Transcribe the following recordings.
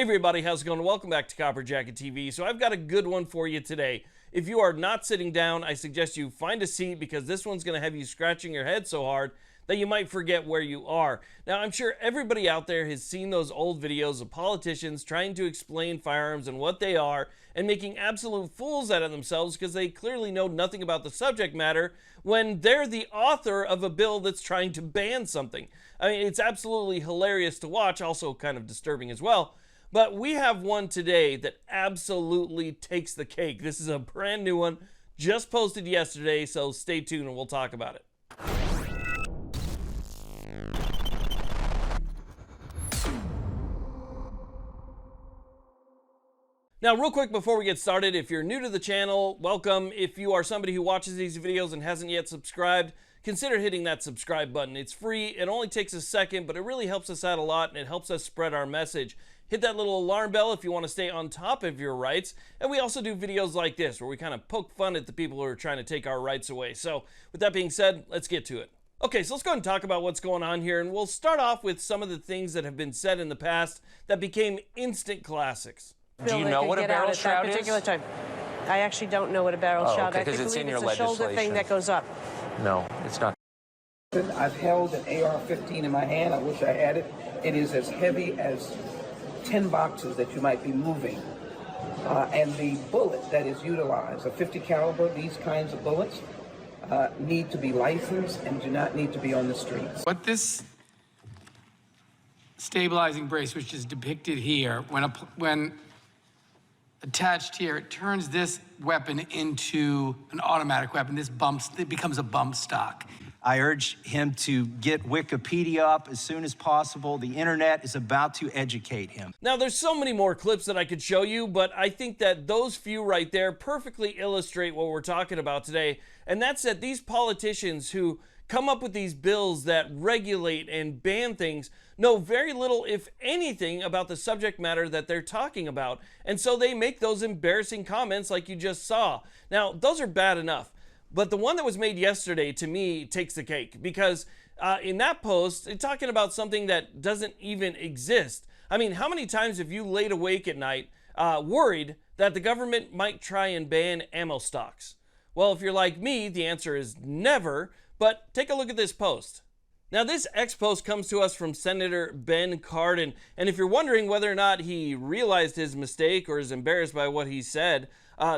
everybody, how's it going? Welcome back to Copper Jacket TV. So I've got a good one for you today. If you are not sitting down, I suggest you find a seat because this one's going to have you scratching your head so hard that you might forget where you are. Now, I'm sure everybody out there has seen those old videos of politicians trying to explain firearms and what they are and making absolute fools out of themselves because they clearly know nothing about the subject matter when they're the author of a bill that's trying to ban something. I mean, it's absolutely hilarious to watch, also kind of disturbing as well. But we have one today that absolutely takes the cake. This is a brand new one, just posted yesterday, so stay tuned and we'll talk about it. Now, real quick before we get started, if you're new to the channel, welcome. If you are somebody who watches these videos and hasn't yet subscribed, consider hitting that subscribe button. It's free, it only takes a second, but it really helps us out a lot and it helps us spread our message. Hit that little alarm bell if you want to stay on top of your rights. And we also do videos like this where we kind of poke fun at the people who are trying to take our rights away. So with that being said, let's get to it. Okay, so let's go ahead and talk about what's going on here. And we'll start off with some of the things that have been said in the past that became instant classics. Do you know what a barrel shroud is? Time. I actually don't know what a barrel shroud is. Okay, because it's in your legislation. It's a shoulder thing that goes up. No, it's not. I've held an AR-15 in my hand. I wish I had it. It is as heavy as 10 boxes that you might be moving. And the bullet that is utilized, a 50 caliber, these kinds of bullets, need to be licensed and do not need to be on the streets. What this stabilizing brace, which is depicted here, when attached here, it turns this weapon into an automatic weapon. It becomes a bump stock. I urge him to get Wikipedia up as soon as possible. The internet is about to educate him. Now, there's so many more clips that I could show you, but I think that those few right there perfectly illustrate what we're talking about today. And that's that these politicians who come up with these bills that regulate and ban things know very little, if anything, about the subject matter that they're talking about. And so they make those embarrassing comments like you just saw. Now, those are bad enough. But the one that was made yesterday, to me, takes the cake. Because in that post, it's talking about something that doesn't even exist. I mean, how many times have you laid awake at night worried that the government might try and ban ammo stocks? Well, if you're like me, the answer is never. But take a look at this post. Now, this X post comes to us from Senator Ben Cardin. And if you're wondering whether or not he realized his mistake or is embarrassed by what he said,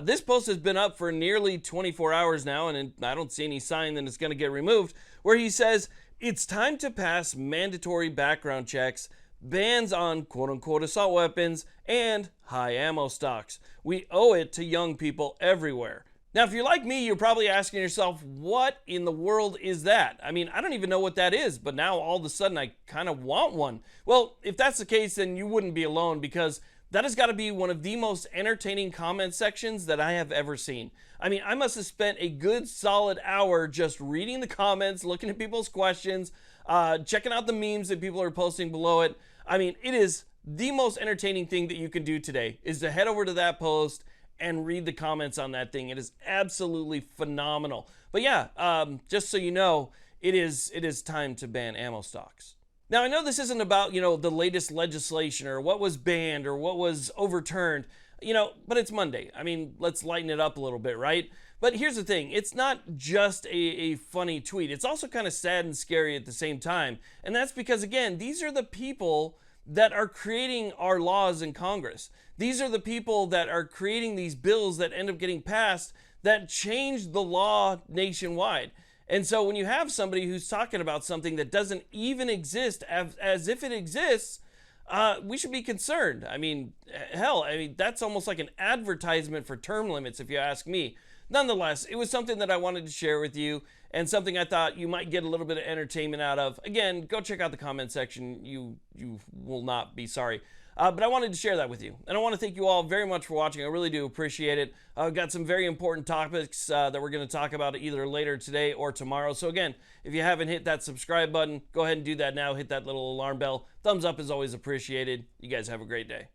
this post has been up for nearly 24 hours now, and I don't see any sign that it's going to get removed, where he says, it's time to pass mandatory background checks, bans on quote-unquote assault weapons, and high ammo stocks. We owe it to young people everywhere. Now, if you're like me, you're probably asking yourself, what in the world is that? I mean, I don't even know what that is, but now all of a sudden I kind of want one. Well, if that's the case, then you wouldn't be alone, because that has got to be one of the most entertaining comment sections that I have ever seen. I mean, I must have spent a good solid hour just reading the comments, looking at people's questions, checking out the memes that people are posting below it. I mean, it is the most entertaining thing that you can do today, is to head over to that post and read the comments on that thing. It is absolutely phenomenal. But yeah, just so you know, it is time to ban ammo stocks. Now, I know this isn't about, the latest legislation or what was banned or what was overturned, but it's Monday. I mean, let's lighten it up a little bit, right? But here's the thing. It's not just a funny tweet. It's also kind of sad and scary at the same time. And that's because, again, these are the people that are creating our laws in Congress. These are the people that are creating these bills that end up getting passed that change the law nationwide. And so when you have somebody who's talking about something that doesn't even exist as if it exists, we should be concerned. I mean, hell, that's almost like an advertisement for term limits, if you ask me. Nonetheless, it was something that I wanted to share with you and something I thought you might get a little bit of entertainment out of. Again, go check out the comment section. You will not be sorry. But I wanted to share that with you. And I want to thank you all very much for watching. I really do appreciate it. I've got some very important topics that we're going to talk about either later today or tomorrow. So again, if you haven't hit that subscribe button, go ahead and do that now. Hit that little alarm bell. Thumbs up is always appreciated. You guys have a great day.